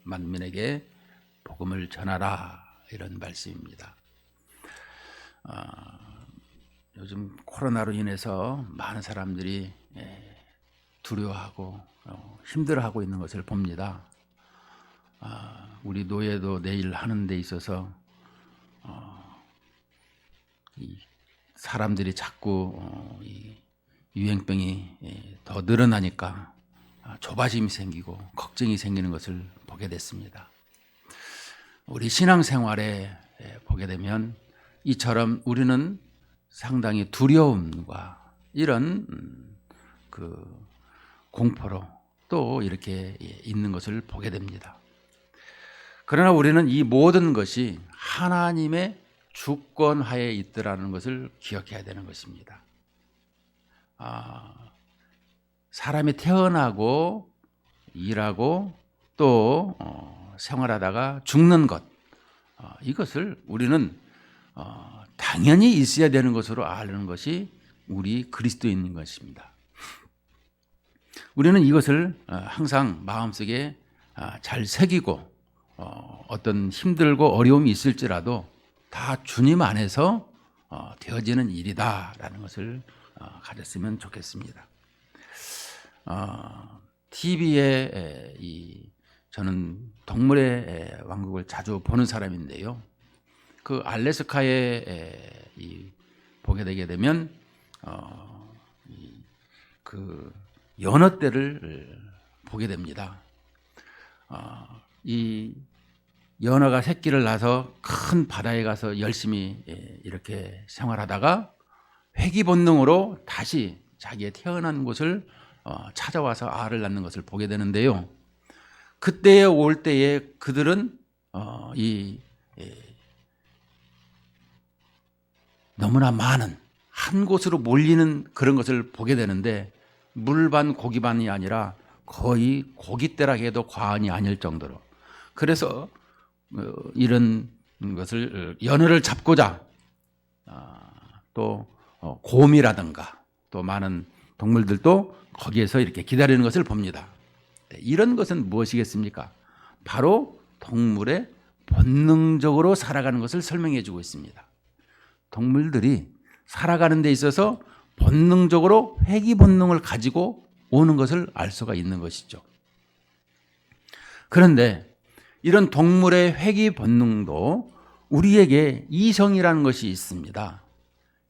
만민에게 복음을 전하라, 이런 말씀입니다. 요즘 코로나로 인해서 많은 사람들이 두려워하고 힘들어하고 있는 것을 봅니다. 우리 노예도 내일 하는 데 있어서 이 사람들이 자꾸 이 유행병이 더 늘어나니까 조바심이 생기고 걱정이 생기는 것을 보게 됐습니다. 우리 신앙생활에 보게 되면 이처럼 우리는 상당히 두려움과 이런 그 공포로 또 이렇게 있는 것을 보게 됩니다. 그러나 우리는 이 모든 것이 하나님의 주권하에 있더라는 것을 기억해야 되는 것입니다. 사람이 태어나고 일하고 또 생활하다가 죽는 것, 이것을 우리는 당연히 있어야 되는 것으로 아는 것이 우리 그리스도인인 것입니다. 우리는 이것을 항상 마음속에 잘 새기고 어떤 힘들고 어려움이 있을지라도 다 주님 안에서 되어지는 일이다라는 것을 가졌으면 좋겠습니다. TV에 저는 동물의 왕국을 자주 보는 사람인데요. 그 알래스카에 보게 되게 되면 그 연어떼를 보게 됩니다. 이 연어가 새끼를 낳아서 큰 바다에 가서 열심히 이렇게 생활하다가 회귀 본능으로 다시 자기의 태어난 곳을 찾아와서 알을 낳는 것을 보게 되는데요. 그때에 올 때에 그들은 너무나 많은 한 곳으로 몰리는 그런 것을 보게 되는데 물반 고기반이 아니라 거의 고깃대라 해도 과언이 아닐 정도로, 그래서 이런 것을 연어를 잡고자 또 곰이라든가 또 많은 동물들도 거기에서 이렇게 기다리는 것을 봅니다. 이런 것은 무엇이겠습니까? 바로 동물의 본능적으로 살아가는 것을 설명해 주고 있습니다. 동물들이 살아가는 데 있어서 본능적으로 회귀 본능을 가지고 오는 것을 알 수가 있는 것이죠. 그런데 이런 동물의 회귀 본능도 우리에게 이성이라는 것이 있습니다.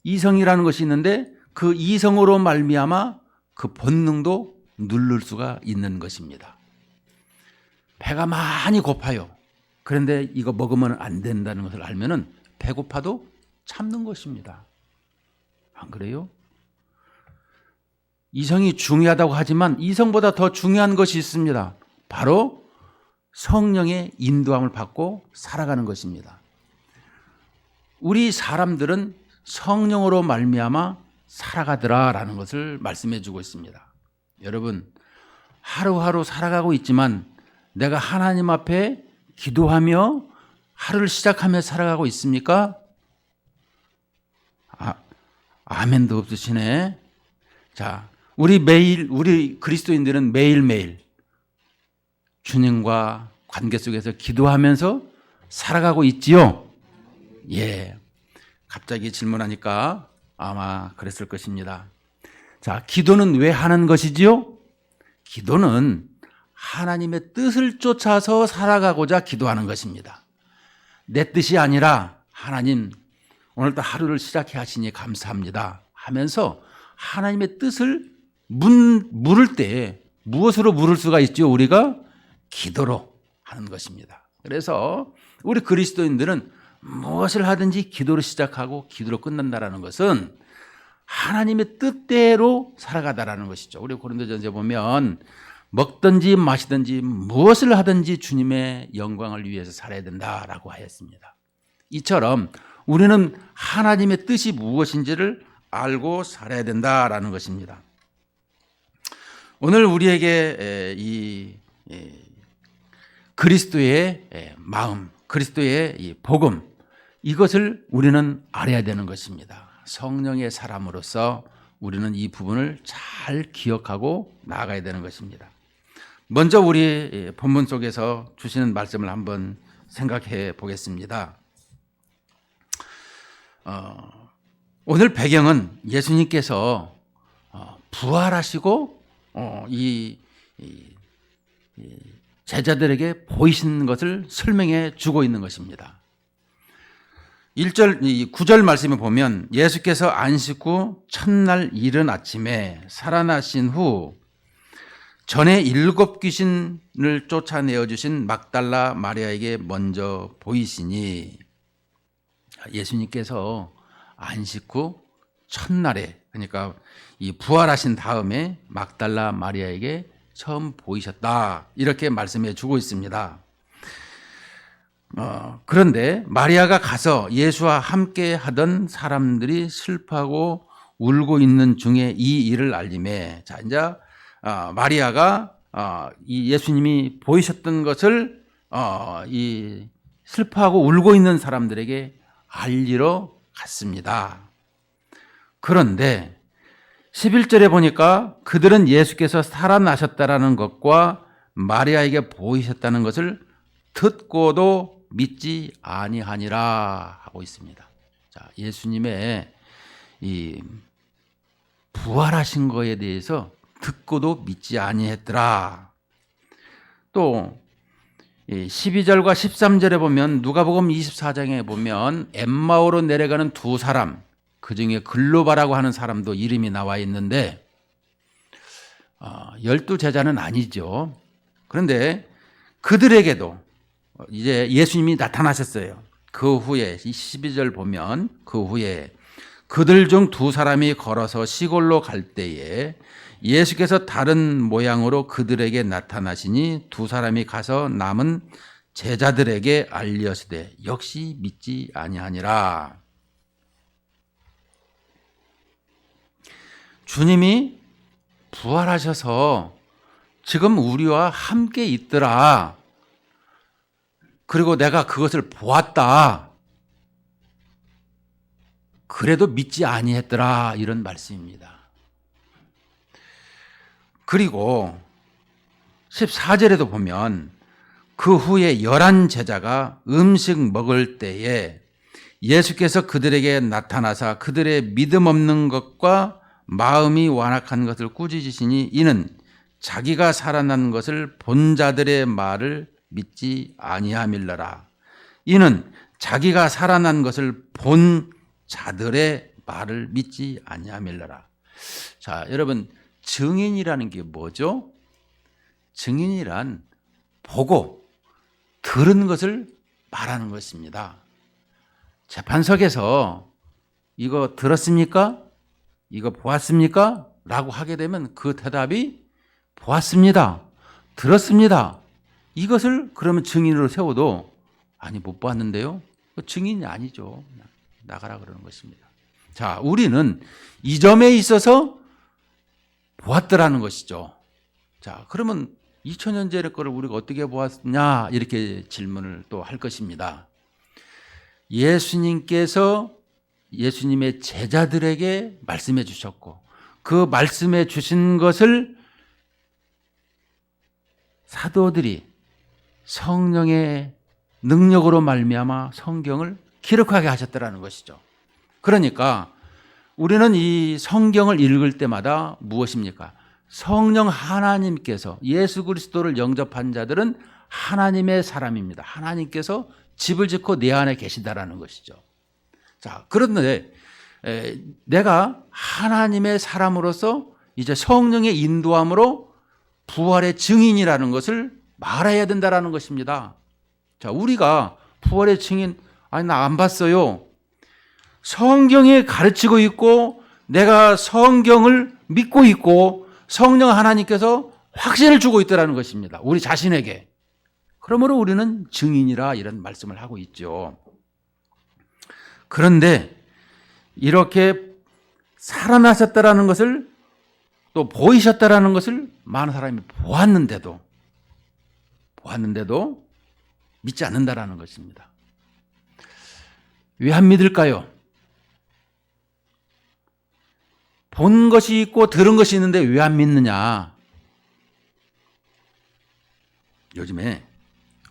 이성이라는 것이 있는데 그 이성으로 말미암아 그 본능도 누를 수가 있는 것입니다. 배가 많이 고파요. 그런데 이거 먹으면 안 된다는 것을 알면은 배고파도 참는 것입니다. 안 그래요? 이성이 중요하다고 하지만 이성보다 더 중요한 것이 있습니다. 바로 성령의 인도함을 받고 살아가는 것입니다. 우리 사람들은 성령으로 말미암아 살아가더라라는 것을 말씀해 주고 있습니다. 여러분, 하루하루 살아가고 있지만 내가 하나님 앞에 기도하며 하루를 시작하며 살아가고 있습니까? 아멘도 없으시네. 자, 우리 그리스도인들은 매일매일 주님과 관계 속에서 기도하면서 살아가고 있지요? 예. 갑자기 질문하니까 아마 그랬을 것입니다. 자, 기도는 왜 하는 것이지요? 기도는 하나님의 뜻을 쫓아서 살아가고자 기도하는 것입니다. 내 뜻이 아니라 하나님, 오늘도 하루를 시작해 하시니 감사합니다 하면서 하나님의 뜻을 물을 때 무엇으로 물을 수가 있죠? 우리가 기도로 하는 것입니다. 그래서 우리 그리스도인들은 무엇을 하든지 기도로 시작하고 기도로 끝난다는 것은 하나님의 뜻대로 살아가다라는 것이죠. 우리 고린도전서에 보면 먹든지 마시든지 무엇을 하든지 주님의 영광을 위해서 살아야 된다라고 하였습니다. 이처럼 우리는 하나님의 뜻이 무엇인지를 알고 살아야 된다라는 것입니다. 오늘 우리에게 이 그리스도의 마음, 그리스도의 이 복음, 이것을 우리는 알아야 되는 것입니다. 성령의 사람으로서 우리는 이 부분을 잘 기억하고 나아가야 되는 것입니다. 먼저 우리 본문 속에서 주시는 말씀을 한번 생각해 보겠습니다. 오늘 배경은 예수님께서 부활하시고 이 제자들에게 보이신 것을 설명해 주고 있는 것입니다. 9절 말씀에 보면 예수께서 안식 후 첫날 이른 아침에 살아나신 후 전에 7 귀신을 쫓아내어 주신 막달라 마리아에게 먼저 보이시니, 예수님께서 안식 후 첫날에, 그러니까 이 부활하신 다음에 막달라 마리아에게 처음 보이셨다, 이렇게 말씀해 주고 있습니다. 그런데 마리아가 가서 예수와 함께 하던 사람들이 슬퍼하고 울고 있는 중에 이 일을 알림해, 자, 이제 마리아가 이 예수님이 보이셨던 것을 이 슬퍼하고 울고 있는 사람들에게 알리러 갔습니다. 그런데 11절에 보니까 그들은 예수께서 살아나셨다라는 것과 마리아에게 보이셨다는 것을 듣고도 믿지 아니하니라 하고 있습니다. 자, 예수님의 이 부활하신 것에 대해서 듣고도 믿지 아니했더라. 또 12절과 13절에 보면, 누가복음 24장에 보면 엠마오로 내려가는 두 사람, 그중에 글로바라고 하는 사람도 이름이 나와 있는데 12제자는 아니죠. 그런데 그들에게도 이제 예수님이 나타나셨어요. 그 후에 12절 보면, 그 후에 그들 중 두 사람이 걸어서 시골로 갈 때에 예수께서 다른 모양으로 그들에게 나타나시니 두 사람이 가서 남은 제자들에게 알려주되 역시 믿지 아니하니라. 주님이 부활하셔서 지금 우리와 함께 있더라. 그리고 내가 그것을 보았다. 그래도 믿지 아니했더라, 이런 말씀입니다. 그리고 14절에도 보면 그 후에 11 제자가 음식 먹을 때에 예수께서 그들에게 나타나사 그들의 믿음 없는 것과 마음이 완악한 것을 꾸짖으시니 이는 자기가 살아난 것을 본 자들의 말을 믿지 아니함일러라. 이는 자기가 살아난 것을 본 자들의 말을 믿지 아니함일러라. 자, 여러분, 증인이라는 게 뭐죠? 증인이란 보고 들은 것을 말하는 것입니다. 재판석에서 이거 들었습니까? 이거 보았습니까? 라고 하게 되면 그 대답이 보았습니다, 들었습니다, 이것을 그러면 증인으로 세워도 아니 못 봤는데요? 증인이 아니죠. 나가라 그러는 것입니다. 자, 우리는 이 점에 있어서 보았더라는 것이죠. 자, 그러면 2000년 전의 거를 우리가 어떻게 보았냐, 이렇게 질문을 또 할 것입니다. 예수님께서 예수님의 제자들에게 말씀해 주셨고 그 말씀해 주신 것을 사도들이 성령의 능력으로 말미암아 성경을 기록하게 하셨다라는 것이죠. 그러니까 우리는 이 성경을 읽을 때마다 무엇입니까? 성령 하나님께서, 예수 그리스도를 영접한 자들은 하나님의 사람입니다. 하나님께서 집을 짓고 내 안에 계시다라는 것이죠. 자, 그런데 내가 하나님의 사람으로서 이제 성령의 인도함으로 부활의 증인이라는 것을 말해야 된다라는 것입니다. 자, 우리가 부활의 증인, 아니 나 안 봤어요. 성경에 가르치고 있고 내가 성경을 믿고 있고 성령 하나님께서 확신을 주고 있다는 것입니다. 우리 자신에게. 그러므로 우리는 증인이라 이런 말씀을 하고 있죠. 그런데 이렇게 살아나셨다라는 것을 또 보이셨다라는 것을 많은 사람이 보았는데도 믿지 않는다라는 것입니다. 왜 안 믿을까요? 본 것이 있고 들은 것이 있는데 왜 안 믿느냐? 요즘에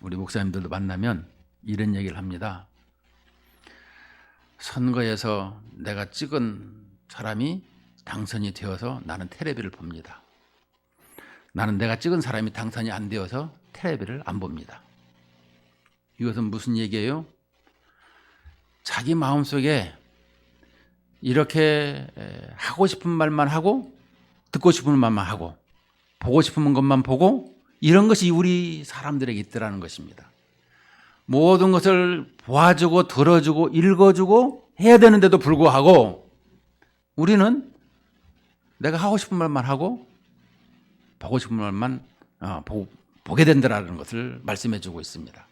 우리 목사님들도 만나면 이런 얘기를 합니다. 선거에서 내가 찍은 사람이 당선이 되어서 나는 텔레비를 봅니다. 나는 내가 찍은 사람이 당선이 안 되어서 텔레비를 안 봅니다. 이것은 무슨 얘기예요? 자기 마음속에 이렇게 하고 싶은 말만 하고 듣고 싶은 말만 하고 보고 싶은 것만 보고 이런 것이 우리 사람들에게 있더라는 것입니다. 모든 것을 보아주고 들어주고 읽어주고 해야 되는데도 불구하고 우리는 내가 하고 싶은 말만 하고 보고 싶은 말만 보게 된다는 것을 말씀해 주고 있습니다.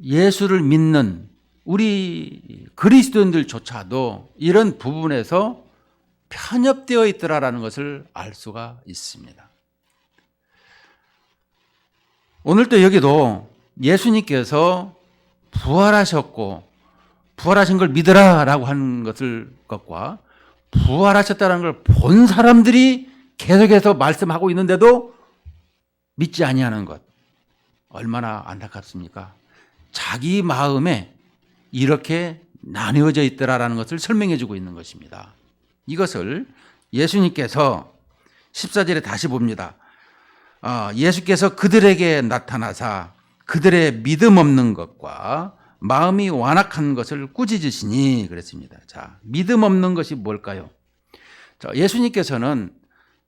예수를 믿는 우리 그리스도인들조차도 이런 부분에서 편협되어 있더라라는 것을 알 수가 있습니다. 오늘도 여기도 예수님께서 부활하셨고 부활하신 걸 믿으라라고 하는 것과 부활하셨다는 걸 본 사람들이 계속해서 말씀하고 있는데도 믿지 아니하는 것 얼마나 안타깝습니까? 자기 마음에 이렇게 나뉘어져 있더라라는 것을 설명해 주고 있는 것입니다. 이것을 예수님께서 14절에 다시 봅니다. 예수께서 그들에게 나타나사 그들의 믿음 없는 것과 마음이 완악한 것을 꾸짖으시니 그랬습니다. 자, 믿음 없는 것이 뭘까요? 자, 예수님께서는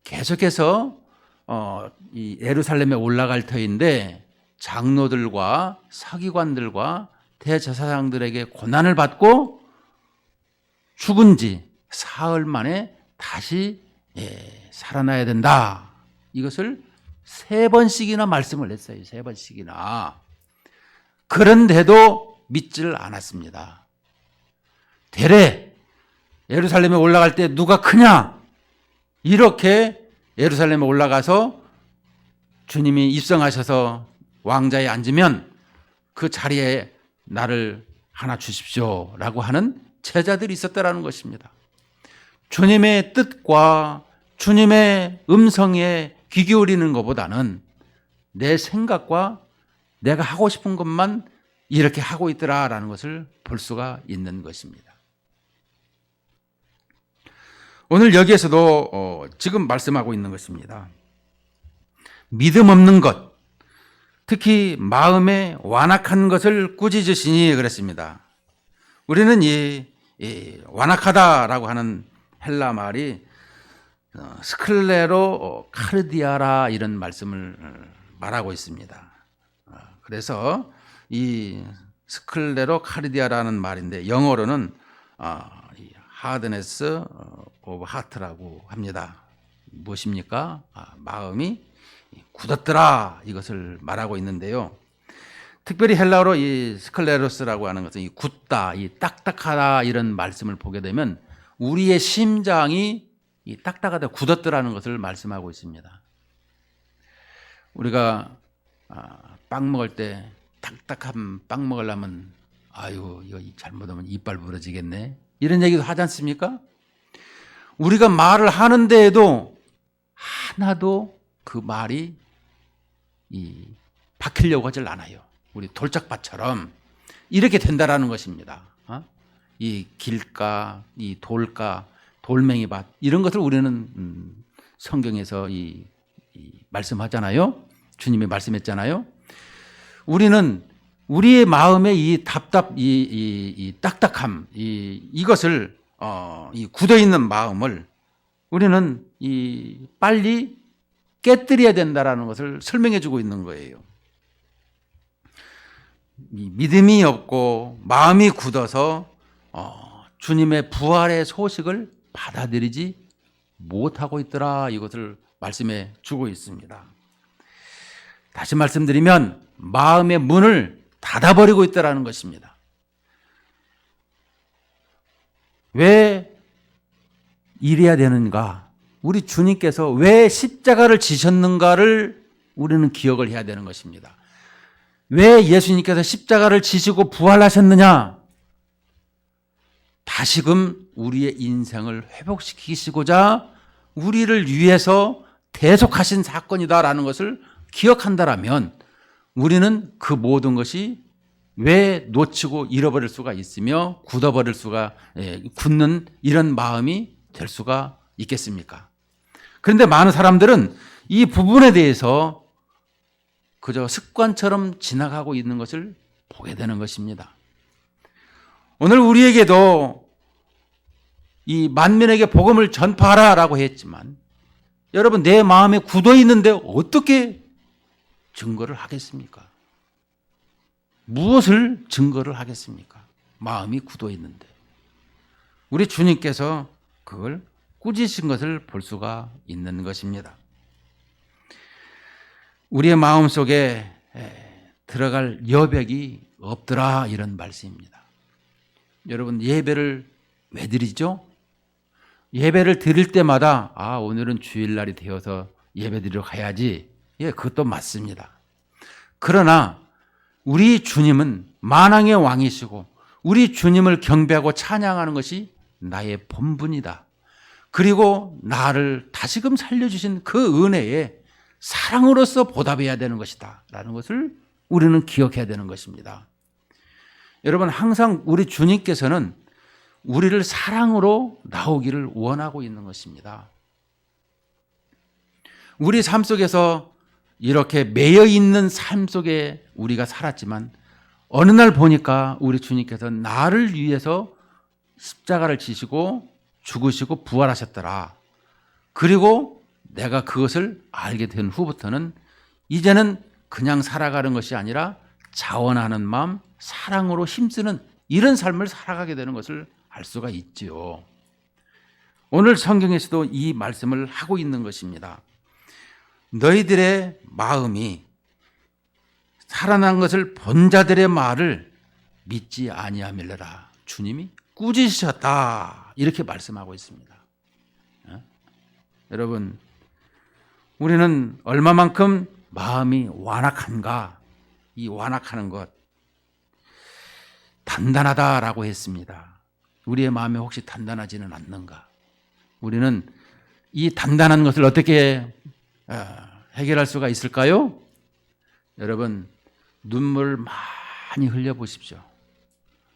계속해서 이 예루살렘에 올라갈 터인데 장로들과 서기관들과 대제사장들에게 고난을 받고 죽은 지 사흘 만에 다시 살아나야 된다. 이것을 3번씩이나 말씀을 했어요. 3번씩이나. 그런데도 믿지를 않았습니다. 되레 예루살렘에 올라갈 때 누가 크냐? 이렇게 예루살렘에 올라가서 주님이 입성하셔서 왕자에 앉으면 그 자리에 나를 하나 주십시오 라고 하는 제자들이 있었다라는 것입니다. 주님의 뜻과 주님의 음성에 귀 기울이는 것보다는 내 생각과 내가 하고 싶은 것만 이렇게 하고 있더라라는 것을 볼 수가 있는 것입니다. 오늘 여기에서도 지금 말씀하고 있는 것입니다. 믿음 없는 것, 특히 마음에 완악한 것을 꾸짖으시니 그랬습니다. 우리는 이 완악하다라고 하는 헬라 말이 스클레로 카르디아라 이런 말씀을 말하고 있습니다. 그래서 이 스클레로 카르디아라는 말인데 영어로는 하드네스 오브 하트라고 합니다. 무엇입니까? 마음이 굳었더라 이것을 말하고 있는데요. 특별히 헬라어로 이 스클레로스라고 하는 것은 이 굳다, 이 딱딱하다 이런 말씀을 보게 되면 우리의 심장이 이 딱딱하다 굳었더라는 것을 말씀하고 있습니다. 우리가 빵 먹을 때 딱딱한 빵 먹으려면 아유 이거 잘못하면 이빨 부러지겠네 이런 얘기도 하지 않습니까? 우리가 말을 하는데에도 하나도 그 말이 박히려고 하질 않아요. 우리 돌짝밭처럼 이렇게 된다라는 것입니다. 이 길가, 이 돌가, 돌멩이밭 이런 것을 우리는 성경에서 말씀하잖아요. 주님이 말씀했잖아요. 우리는 우리의 마음의 이 딱딱함, 이것을 이 굳어 있는 마음을 우리는 빨리 깨뜨려야 된다라는 것을 설명해 주고 있는 거예요. 믿음이 없고 마음이 굳어서 주님의 부활의 소식을 받아들이지 못하고 있더라 이것을 말씀해 주고 있습니다. 다시 말씀드리면 마음의 문을 닫아버리고 있다라는 것입니다. 왜 이래야 되는가? 우리 주님께서 왜 십자가를 지셨는가를 우리는 기억을 해야 되는 것입니다. 왜 예수님께서 십자가를 지시고 부활하셨느냐? 다시금 우리의 인생을 회복시키시고자 우리를 위해서 계속하신 사건이다라는 것을 기억한다라면 우리는 그 모든 것이 왜 놓치고 잃어버릴 수가 있으며 굳어버릴 수가 굳는 이런 마음이 될 수가 있겠습니까? 그런데 많은 사람들은 이 부분에 대해서 그저 습관처럼 지나가고 있는 것을 보게 되는 것입니다. 오늘 우리에게도 이 만민에게 복음을 전파하라라고 했지만 여러분 내 마음에 굳어 있는데 어떻게 증거를 하겠습니까? 무엇을 증거를 하겠습니까? 마음이 굳어 있는데. 우리 주님께서 그걸 꾸짖으신 것을 볼 수가 있는 것입니다. 우리의 마음 속에 들어갈 여백이 없더라 이런 말씀입니다. 여러분 예배를 왜 드리죠? 예배를 드릴 때마다 오늘은 주일날이 되어서 예배 드리러 가야지. 예, 그것도 맞습니다. 그러나 우리 주님은 만왕의 왕이시고 우리 주님을 경배하고 찬양하는 것이 나의 본분이다. 그리고 나를 다시금 살려주신 그 은혜에 사랑으로서 보답해야 되는 것이다 라는 것을 우리는 기억해야 되는 것입니다. 여러분 항상 우리 주님께서는 우리를 사랑으로 나오기를 원하고 있는 것입니다. 우리 삶 속에서 이렇게 매여 있는 삶 속에 우리가 살았지만 어느 날 보니까 우리 주님께서 나를 위해서 십자가를 지시고 죽으시고 부활하셨더라. 그리고 내가 그것을 알게 된 후부터는 이제는 그냥 살아가는 것이 아니라 자원하는 마음, 사랑으로 힘쓰는 이런 삶을 살아가게 되는 것을 알 수가 있지요. 오늘 성경에서도 이 말씀을 하고 있는 것입니다. 너희들의 마음이 살아난 것을 본 자들의 말을 믿지 아니하밀러라. 주님이 꾸짖으셨다 이렇게 말씀하고 있습니다. 여러분 우리는 얼마만큼 마음이 완악한가. 이 완악하는 것 단단하다라고 했습니다. 우리의 마음이 혹시 단단하지는 않는가? 우리는 이 단단한 것을 어떻게 해결할 수가 있을까요? 여러분 눈물 많이 흘려보십시오.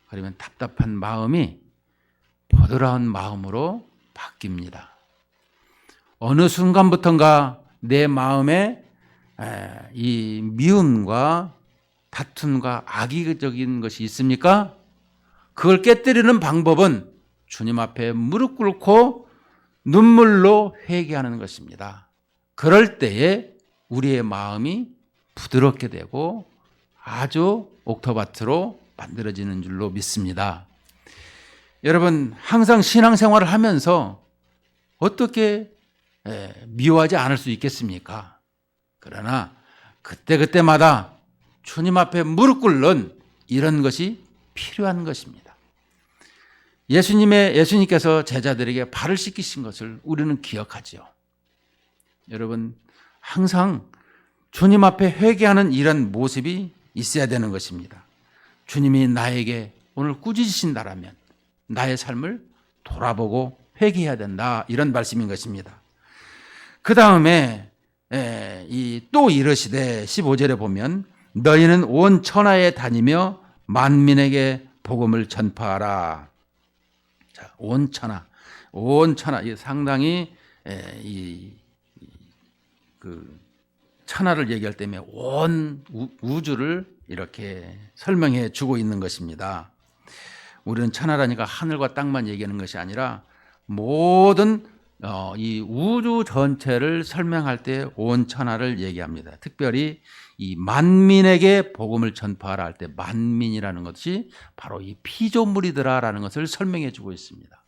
그러면 답답한 마음이 보드라운 마음으로 바뀝니다. 어느 순간부터인가 내 마음에 이 미움과 다툼과 악의적인 것이 있습니까? 그걸 깨뜨리는 방법은 주님 앞에 무릎 꿇고 눈물로 회개하는 것입니다. 그럴 때에 우리의 마음이 부드럽게 되고 아주 옥토바트로 만들어지는 줄로 믿습니다. 여러분 항상 신앙생활을 하면서 어떻게 미워하지 않을 수 있겠습니까? 그러나 그때그때마다 주님 앞에 무릎 꿇는 이런 것이 필요한 것입니다. 예수님께서 제자들에게 발을 씻기신 것을 우리는 기억하죠. 여러분 항상 주님 앞에 회개하는 이런 모습이 있어야 되는 것입니다. 주님이 나에게 오늘 꾸짖으신다라면 나의 삶을 돌아보고 회개해야 된다 이런 말씀인 것입니다. 그 다음에 또 이르시되 15절에 보면 너희는 온 천하에 다니며 만민에게 복음을 전파하라. 자, 온 천하 상당히 그 천하를 얘기할 때문에 온 우주를 이렇게 설명해 주고 있는 것입니다. 우리는 천하라니까 하늘과 땅만 얘기하는 것이 아니라 모든 이 우주 전체를 설명할 때 온 천하를 얘기합니다. 특별히 이 만민에게 복음을 전파하라 할 때 만민이라는 것이 바로 이 피조물이더라라는 것을 설명해 주고 있습니다.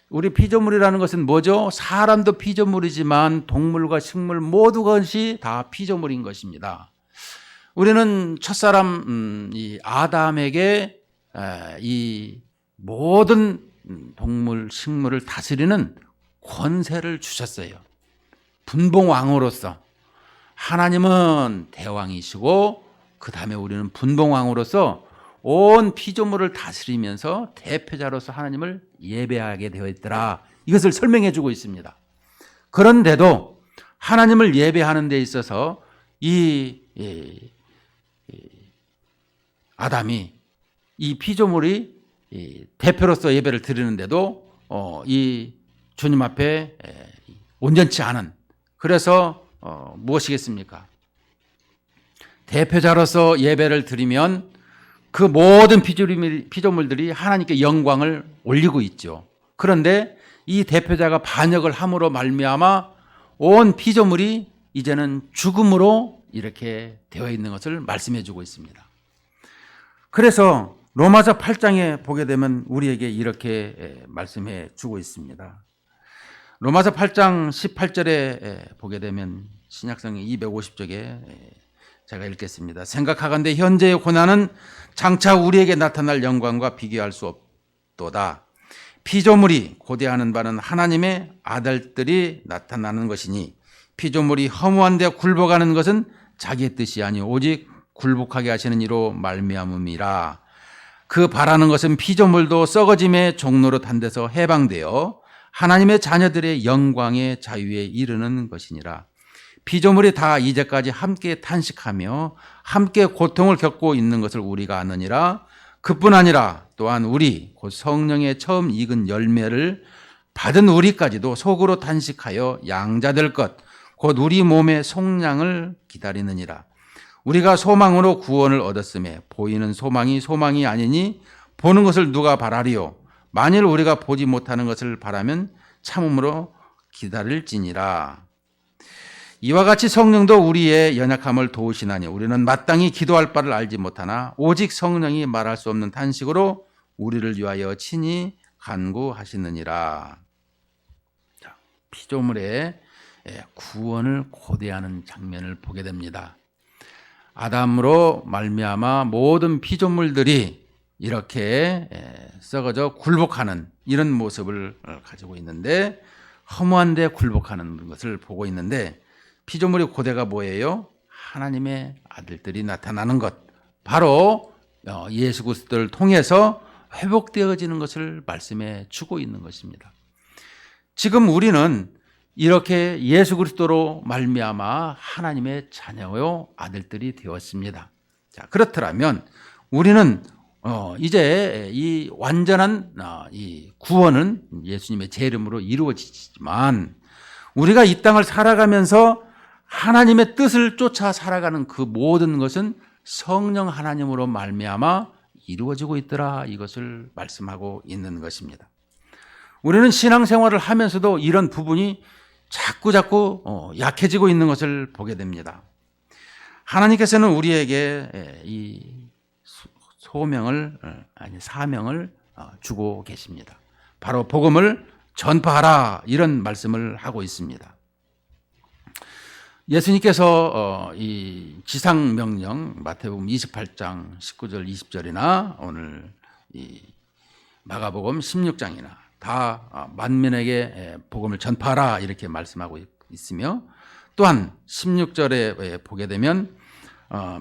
우리 피조물이라는 것은 뭐죠? 사람도 피조물이지만 동물과 식물 모두 것이 다 피조물인 것입니다. 우리는 첫사람 이 아담에게 이 모든 동물, 식물을 다스리는 권세를 주셨어요. 분봉왕으로서. 하나님은 대왕이시고 그 다음에 우리는 분봉왕으로서 온 피조물을 다스리면서 대표자로서 하나님을 예배하게 되어 있더라. 이것을 설명해 주고 있습니다. 그런데도 하나님을 예배하는 데 있어서 이 아담이 이 피조물이 대표로서 예배를 드리는데도 이 주님 앞에 온전치 않은, 그래서 무엇이겠습니까? 대표자로서 예배를 드리면 그 모든 피조물들이 하나님께 영광을 올리고 있죠. 그런데 이 대표자가 반역을 함으로 말미암아 온 피조물이 이제는 죽음으로 이렇게 되어 있는 것을 말씀해 주고 있습니다. 그래서 로마서 8장에 보게 되면 우리에게 이렇게 말씀해 주고 있습니다. 로마서 8장 18절에 보게 되면 신약성경 250쪽에 제가 읽겠습니다. 생각하건대 현재의 고난은 장차 우리에게 나타날 영광과 비교할 수 없도다. 피조물이 고대하는 바는 하나님의 아들들이 나타나는 것이니 피조물이 허무한 데 굴복하는 것은 자기의 뜻이 아니 오직 굴복하게 하시는 이로 말미암음이라. 그 바라는 것은 피조물도 썩어짐의 종로로 탄 데서 해방되어 하나님의 자녀들의 영광의 자유에 이르는 것이니라. 피조물이 다 이제까지 함께 탄식하며 함께 고통을 겪고 있는 것을 우리가 아느니라. 그뿐 아니라 또한 우리 곧 성령의 처음 익은 열매를 받은 우리까지도 속으로 탄식하여 양자될 것 곧 우리 몸의 속량을 기다리느니라. 우리가 소망으로 구원을 얻었음에 보이는 소망이 아니니 보는 것을 누가 바라리요. 만일 우리가 보지 못하는 것을 바라면 참음으로 기다릴지니라. 이와 같이 성령도 우리의 연약함을 도우시나니 우리는 마땅히 기도할 바를 알지 못하나 오직 성령이 말할 수 없는 탄식으로 우리를 위하여 친히 간구하시느니라. 피조물의 구원을 고대하는 장면을 보게 됩니다. 아담으로 말미암아 모든 피조물들이 이렇게 썩어져 굴복하는 이런 모습을 가지고 있는데, 허무한 데 굴복하는 것을 보고 있는데, 피조물의 고대가 뭐예요? 하나님의 아들들이 나타나는 것, 바로 예수 그리스도를 통해서 회복되어지는 것을 말씀해 주고 있는 것입니다. 지금 우리는 이렇게 예수 그리스도로 말미암아 하나님의 자녀요 아들들이 되었습니다. 자, 그렇더라면 우리는 이제 이 완전한 이 구원은 예수님의 제 이름으로 이루어지지만, 우리가 이 땅을 살아가면서 하나님의 뜻을 쫓아 살아가는 그 모든 것은 성령 하나님으로 말미암아 이루어지고 있더라, 이것을 말씀하고 있는 것입니다. 우리는 신앙생활을 하면서도 이런 부분이 자꾸 약해지고 있는 것을 보게 됩니다. 하나님께서는 우리에게 이 사명을 주고 계십니다. 바로 복음을 전파하라, 이런 말씀을 하고 있습니다. 예수님께서 이 지상명령 마태복음 28장 19절 20절이나 오늘 이 마가복음 16장이나 다 만민에게 복음을 전파하라, 이렇게 말씀하고 있으며, 또한 16절에 보게 되면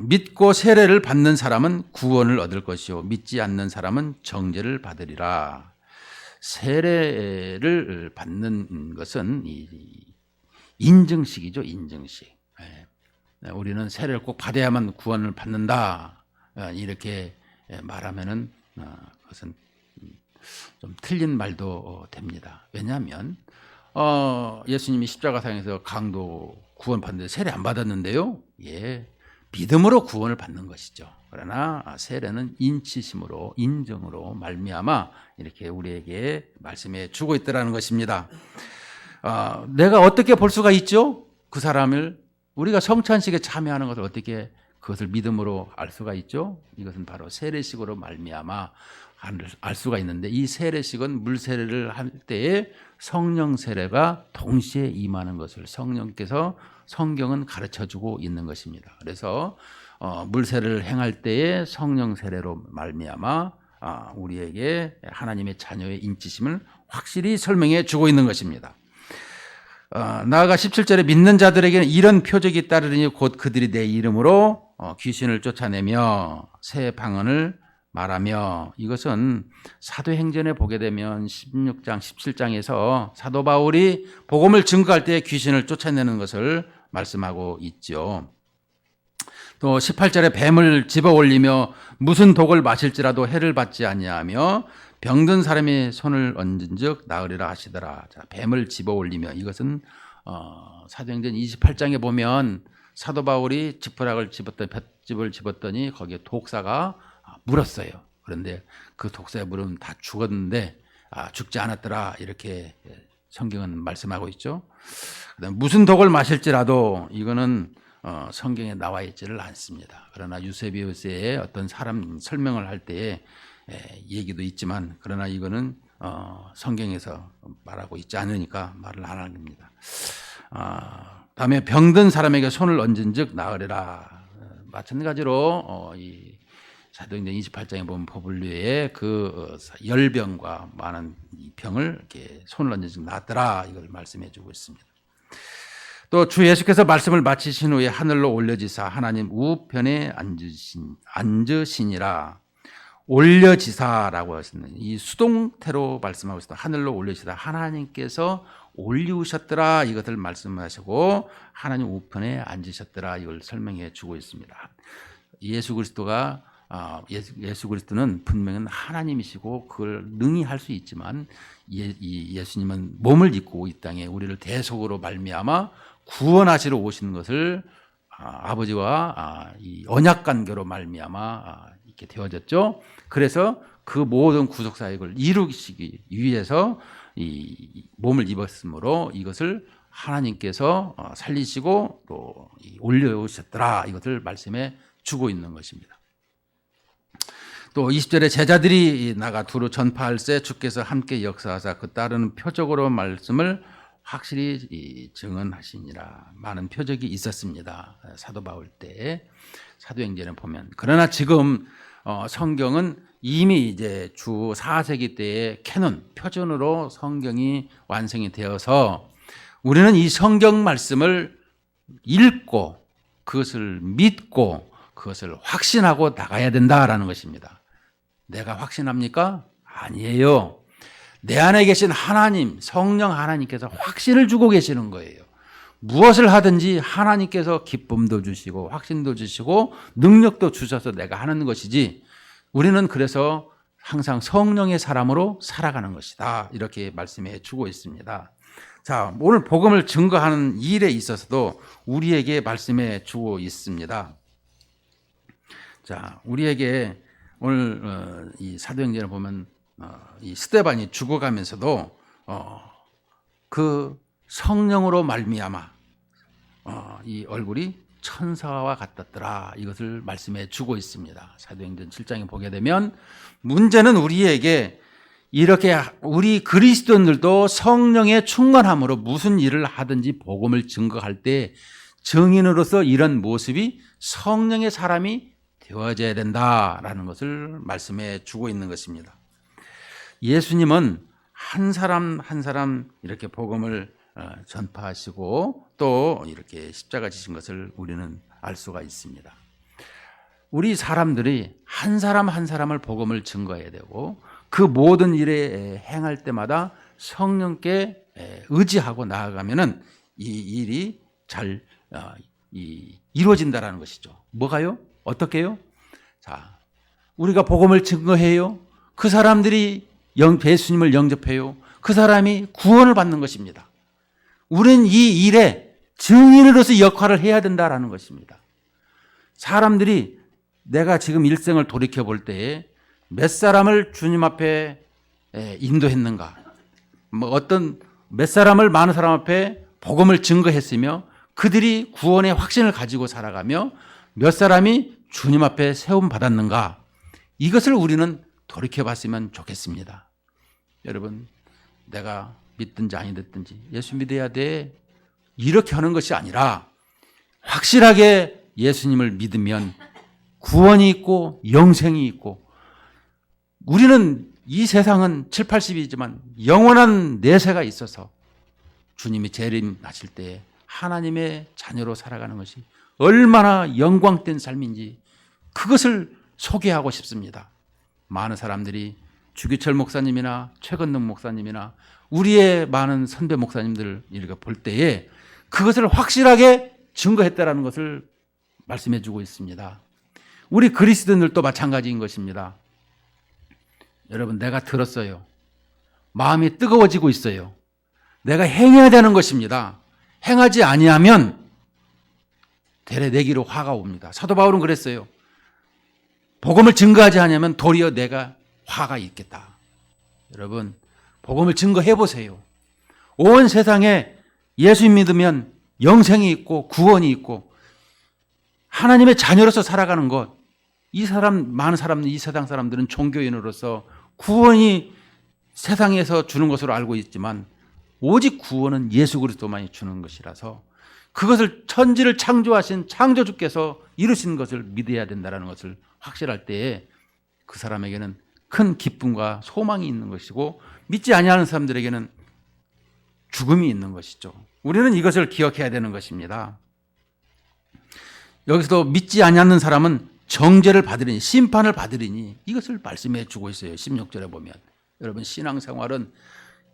믿고 세례를 받는 사람은 구원을 얻을 것이요 믿지 않는 사람은 정죄를 받으리라. 세례를 받는 것은 인증식이죠, 인증식. 우리는 세례를 꼭 받아야만 구원을 받는다, 이렇게 말하면은 그것은 좀 틀린 말도 됩니다. 왜냐하면 예수님이 십자가상에서 강도 구원 받는데 세례 안 받았는데요. 믿음으로 구원을 받는 것이죠. 그러나 세례는 인치심으로, 인정으로 말미암아 이렇게 우리에게 말씀해 주고 있더라는 것입니다. 내가 어떻게 볼 수가 있죠? 그 사람을, 우리가 성찬식에 참여하는 것을 어떻게 그것을 믿음으로 알 수가 있죠? 이것은 바로 세례식으로 말미암아 알 수가 있는데, 이 세례식은 물 세례를 할 때에 성령 세례가 동시에 임하는 것을 성령께서 성경은 가르쳐주고 있는 것입니다. 그래서 물 세례를 행할 때에 성령 세례로 말미암아 우리에게 하나님의 자녀의 인치심을 확실히 설명해 주고 있는 것입니다. 나아가 17절에 믿는 자들에게는 이런 표적이 따르리니 곧 그들이 내 이름으로 귀신을 쫓아내며 새 방언을 말하며, 이것은 사도행전에 보게 되면 16장, 17장에서 사도 바울이 복음을 증거할 때 귀신을 쫓아내는 것을 말씀하고 있죠. 또 18절에 뱀을 집어 올리며 무슨 독을 마실지라도 해를 받지 아니하며 병든 사람이 손을 얹은즉 나으리라 하시더라. 자, 뱀을 집어 올리며, 이것은 사도행전 28장에 보면 사도 바울이 지푸라기를 볏짚을 집었더니 거기에 독사가 물었어요. 그런데 그 독사에 물으면 다 죽었는데 죽지 않았더라, 이렇게 성경은 말씀하고 있죠. 그다음 무슨 독을 마실지라도, 이거는 성경에 나와 있지를 않습니다. 그러나 유세비우스의 어떤 사람 설명을 할 때에 얘기도 있지만, 그러나 이거는 성경에서 말하고 있지 않으니까 말을 안 합니다. 다음에 병든 사람에게 손을 얹은즉 나으리라. 마찬가지로 이 사도행전 28장에 보면 포블리오의 그 열병과 많은 병을 이렇게 손을 얹은즉 낫더라, 이걸 말씀해주고 있습니다. 또 주 예수께서 말씀을 마치신 후에 하늘로 올려지사 하나님 우편에 앉으시니라. 올려지사라고 하시는 이 수동태로 말씀하고 있습니다. 하늘로 올려지사, 하나님께서 올리우셨더라, 이것을 말씀하시고 하나님 우편에 앉으셨더라, 이걸 설명해 주고 있습니다. 예수 그리스도는 분명히 하나님이시고 그걸 능히 할 수 있지만, 예수님은 몸을 입고 이 땅에 우리를 대속으로 말미암아 구원하시러 오신 것을 아버지와 이 언약 관계로 말미암아 이렇게 되어졌죠. 그래서 그 모든 구속 사역을 이루시기 위해서 이 몸을 입었으므로 이것을 하나님께서 살리시고 또 올려오셨더라, 이것을 말씀해 주고 있는 것입니다. 또 20절에 제자들이 나가 두루 전파할세 주께서 함께 역사하사 그 따르는 표적으로 말씀을 확실히 증언하시니라. 많은 표적이 있었습니다. 사도 바울 때 사도행전에 보면. 그러나 지금 성경은 이미 이제 주 4세기 때의 캐논, 표준으로 성경이 완성이 되어서 우리는 이 성경 말씀을 읽고 그것을 믿고 그것을 확신하고 나가야 된다라는 것입니다. 내가 확신합니까? 아니에요. 내 안에 계신 하나님, 성령 하나님께서 확신을 주고 계시는 거예요. 무엇을 하든지 하나님께서 기쁨도 주시고 확신도 주시고 능력도 주셔서 내가 하는 것이지, 우리는 그래서 항상 성령의 사람으로 살아가는 것이다, 이렇게 말씀해 주고 있습니다. 자, 오늘 복음을 증거하는 일에 있어서도 우리에게 말씀해 주고 있습니다. 자, 우리에게 오늘 이 사도행전을 보면 이 스데반이 죽어가면서도 그 성령으로 말미암아 이 얼굴이 천사와 같았더라, 이것을 말씀해 주고 있습니다. 사도행전 7장에 보게 되면, 문제는 우리에게 이렇게 우리 그리스도인들도 성령의 충만함으로 무슨 일을 하든지 복음을 증거할 때 증인으로서 이런 모습이 성령의 사람이 되어져야 된다라는 것을 말씀해 주고 있는 것입니다. 예수님은 한 사람 한 사람 이렇게 복음을 전파하시고 또 이렇게 십자가 지신 것을 우리는 알 수가 있습니다. 우리 사람들이 한 사람 한 사람을 복음을 증거해야 되고, 그 모든 일에 행할 때마다 성령께 의지하고 나아가면은 이 일이 잘 이루어진다라는 것이죠. 뭐가요? 어떻게요? 자, 우리가 복음을 증거해요. 그 사람들이 예수님을 영접해요. 그 사람이 구원을 받는 것입니다. 우리는 이 일에 증인으로서 역할을 해야 된다라는 것입니다. 사람들이 내가 지금 일생을 돌이켜 볼 때에 몇 사람을 주님 앞에 인도했는가, 몇 사람을 많은 사람 앞에 복음을 증거했으며 그들이 구원의 확신을 가지고 살아가며 몇 사람이 주님 앞에 세움 받았는가, 이것을 우리는 돌이켜 봤으면 좋겠습니다. 여러분, 내가 믿든지 아니든지 예수 믿어야 돼, 이렇게 하는 것이 아니라 확실하게 예수님을 믿으면 구원이 있고 영생이 있고, 우리는 이 세상은 7, 80이지만 영원한 내세가 있어서 주님이 재림하실 때 하나님의 자녀로 살아가는 것이 얼마나 영광된 삶인지 그것을 소개하고 싶습니다. 많은 사람들이 주기철 목사님이나 최건능 목사님이나 우리의 많은 선배 목사님들 이렇게 볼 때에 그것을 확실하게 증거했다라는 것을 말씀해 주고 있습니다. 우리 그리스도인들도 마찬가지인 것입니다. 여러분, 내가 들었어요. 마음이 뜨거워지고 있어요. 내가 행해야 되는 것입니다. 행하지 아니하면 대래 내기로 화가 옵니다. 사도 바울은 그랬어요. 복음을 증거하지 않으면 도리어 내가 화가 있겠다. 여러분, 복음을 증거해 보세요. 온 세상에 예수 믿으면 영생이 있고 구원이 있고 하나님의 자녀로서 살아가는 것, 많은 사람들, 이 세상 사람들은 종교인으로서 구원이 세상에서 주는 것으로 알고 있지만 오직 구원은 예수 그리스도만이 주는 것이라서 그것을 천지를 창조하신 창조주께서 이루신 것을 믿어야 된다는 것을 확실할 때에 그 사람에게는 큰 기쁨과 소망이 있는 것이고 믿지 아니하는 사람들에게는 죽음이 있는 것이죠. 우리는 이것을 기억해야 되는 것입니다. 여기서도 믿지 아니하는 사람은 정죄를 받으리니 심판을 받으리니 이것을 말씀해 주고 있어요. 16절에 보면. 여러분, 신앙생활은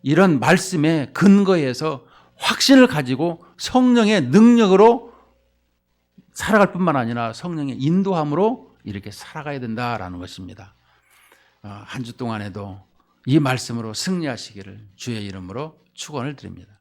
이런 말씀에 근거해서 확신을 가지고 성령의 능력으로 살아갈 뿐만 아니라 성령의 인도함으로 이렇게 살아가야 된다라는 것입니다. 한 주 동안에도 이 말씀으로 승리하시기를 주의 이름으로 축원을 드립니다.